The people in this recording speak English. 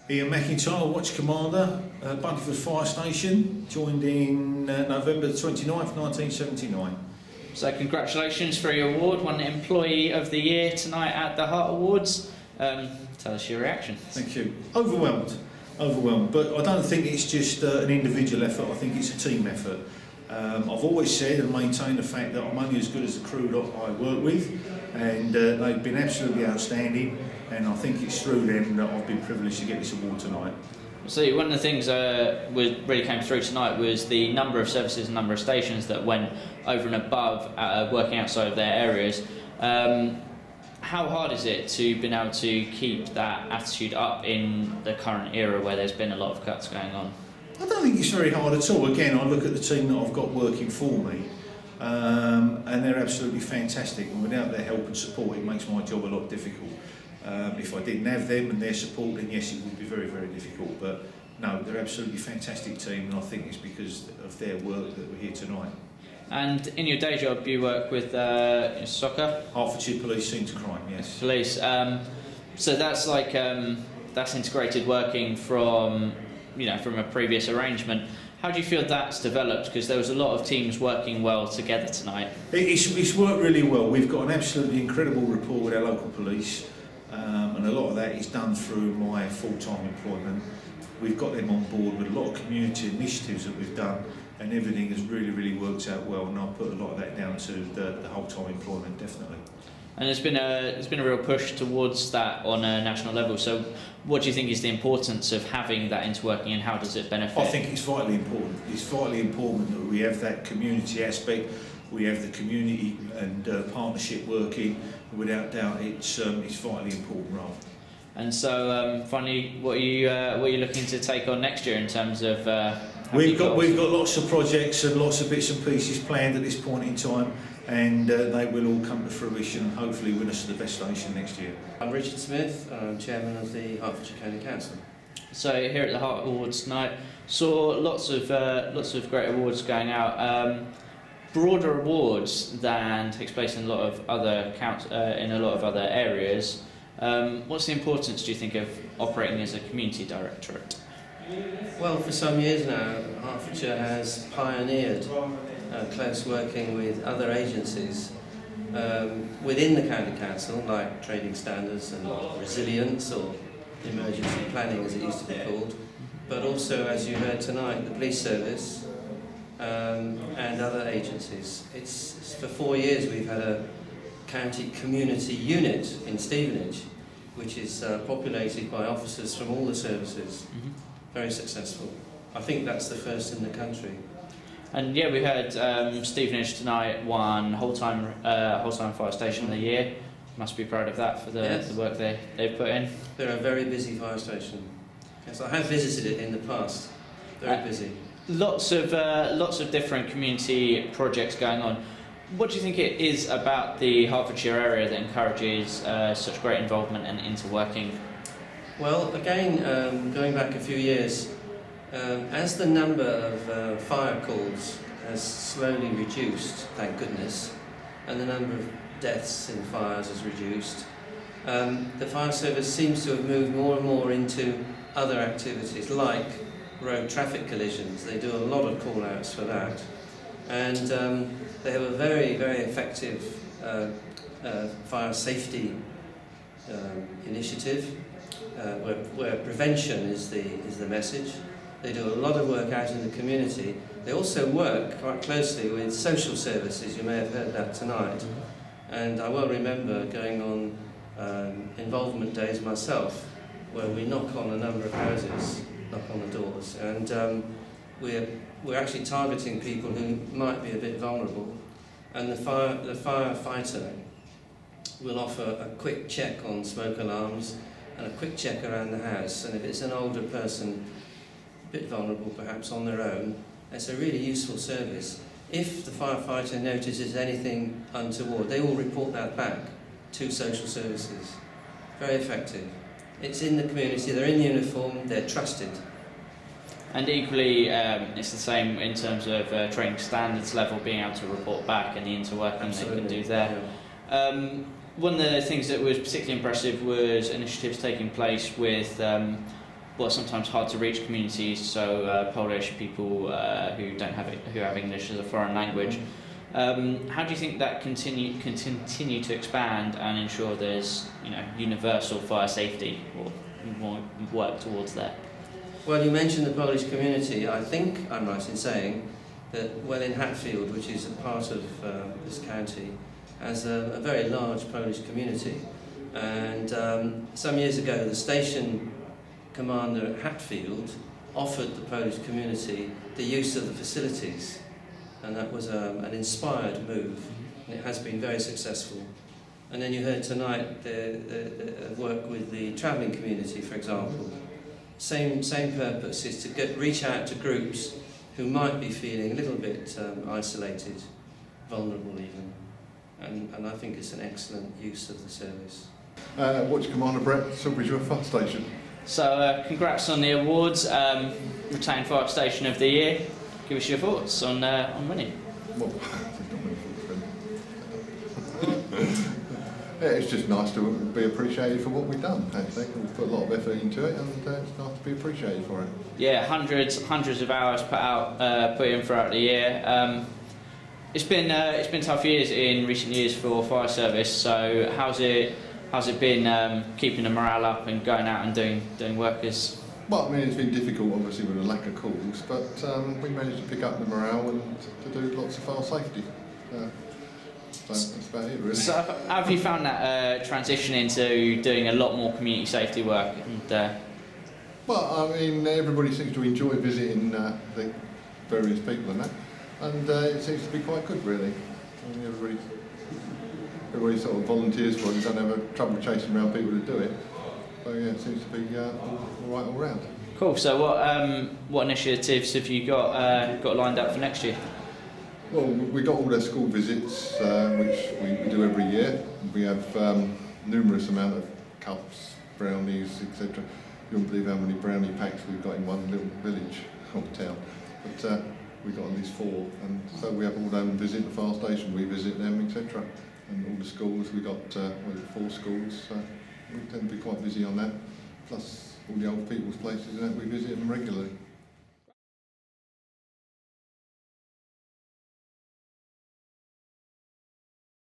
Ian McIntyre, Watch Commander, Buntingford Fire Station, joined in November the 29th, 1979. So congratulations for your award, won Employee of the Year tonight at the Heart Awards. Tell us your reaction. Thank you. Overwhelmed, but I don't think it's just an individual effort, I think it's a team effort. I've always said and maintained the fact that I'm only as good as the crew that I work with, and they've been absolutely outstanding, and I think it's through them that I've been privileged to get this award tonight. So one of the things really came through tonight was the number of services and number of stations that went over and above working outside of their areas. How hard is it to be able to keep that attitude up in the current era where there's been a lot of cuts going on? I don't think it's very hard at all. Again, I look at the team that I've got working for me, and they're absolutely fantastic, and without their help and support it makes my job a lot difficult. If I didn't have them and their support, then yes, it would be very, very difficult, but no, they're absolutely fantastic team, and I think it's because of their work that we're here tonight. And in your day job you work with soccer? Hertfordshire Police Scene to Crime, yes. Police. So that's like that's integrated working from from a previous arrangement. How do you feel that's developed? Because there was a lot of teams working well together tonight. It's worked really well. We've got an absolutely incredible rapport with our local police, and a lot of that is done through my full-time employment. We've got them on board with a lot of community initiatives that we've done, and everything has really, really worked out well, and I'll put a lot of that down to the whole-time employment, definitely. And there's been a real push towards that on a national level. So what do you think is the importance of having that interworking, and how does it benefit? I think it's vitally important. It's vitally important that we have that community aspect, we have the community and partnership working. Without doubt, it's vitally important role. And so, finally, what are you looking to take on next year in terms of? We've got lots of projects and lots of bits and pieces planned at this point in time, and they will all come to fruition and hopefully win us the best station next year. I'm Richard Smith, and I'm Chairman of the Hertfordshire County Council. So here at the Heart Awards tonight, saw lots of great awards going out. Broader awards than takes place in a lot of other areas. What's the importance, do you think, of operating as a community directorate? Well, for some years now, Hertfordshire has pioneered close working with other agencies within the County Council, like trading standards and resilience, or emergency planning as it used to be called, but also, as you heard tonight, the police service and other agencies. It's for 4 years we've had a county community unit in Stevenage, which is populated by officers from all the services. Mm-hmm. Very successful. I think that's the first in the country. And yeah, we heard Stevenage tonight won whole-time fire station of the year. Must be proud of that for the work they've put in. They're a very busy fire station. Yes, I have visited it in the past. Very busy. Lots of different community projects going on. What do you think it is about the Hertfordshire area that encourages such great involvement and interworking? Well, again, going back a few years, as the number of fire calls has slowly reduced, thank goodness, and the number of deaths in fires has reduced, the fire service seems to have moved more and more into other activities like road traffic collisions. They do a lot of call-outs for that, and they have a very, very effective fire safety initiative where prevention is the message. They do a lot of work out in the community. They also work quite closely with social services. You may have heard that tonight. And I well remember going on involvement days myself, where we knock on a number of houses, knock on the doors, and we're actually targeting people who might be a bit vulnerable. And the firefighter will offer a quick check on smoke alarms and a quick check around the house. And if it's an older person, a bit vulnerable perhaps on their own, it's a really useful service. If the firefighter notices anything untoward, they will report that back to social services. Very effective. It's in the community, they're in uniform, they're trusted. And equally, it's the same in terms of training standards level, being able to report back and the interworking they can do there. Yeah. One of the things that was particularly impressive was initiatives taking place with well, sometimes hard to reach communities, so Polish people who have English as a foreign language. How do you think that can continue to expand and ensure there's universal fire safety, or more work towards that? Well, you mentioned the Polish community. I think I'm right in saying that Welwyn Hatfield, which is a part of this county, has a very large Polish community. And some years ago, the station commander at Hatfield offered the Polish community the use of the facilities, and that was an inspired move, and it has been very successful. And then you heard tonight the work with the travelling community, for example. Same purpose, is to reach out to groups who might be feeling a little bit isolated, vulnerable even, and I think it's an excellent use of the service. Watch Commander Brett, Hertfordshire Fire Station. So congrats on the awards, retained Fire Station of the Year. Give us your thoughts on winning. Well, yeah, it's just nice to be appreciated for what we've done. I think we've put a lot of effort into it, and it's nice to be appreciated for it. Yeah, hundreds of hours put in throughout the year. It's been tough years in recent years for fire service. So how's it been keeping the morale up and going out and doing work as? Well, I mean, it's been difficult, obviously, with a lack of calls, but we managed to pick up the morale and to do lots of fire safety. So that's about it, really. So how have you found that transition into doing a lot more community safety work? And, well, I mean, everybody seems to enjoy visiting the various people and that, and it seems to be quite good, really. I mean, everybody sort of volunteers for it and don't have trouble chasing around people to do it. So yeah, it seems to be all right all round. Cool. So what initiatives have you got lined up for next year? Well, we got all their school visits, which we do every year. We have numerous amount of cups, brownies, etc. You won't believe how many brownie packs we've got in one little village or town. But we've got at least 4, and so we have all them visit the fire station, we visit them, etc. And all the schools, we've got 4 schools, so we tend to be quite busy on that. Plus all the old people's places and that, we visit them regularly.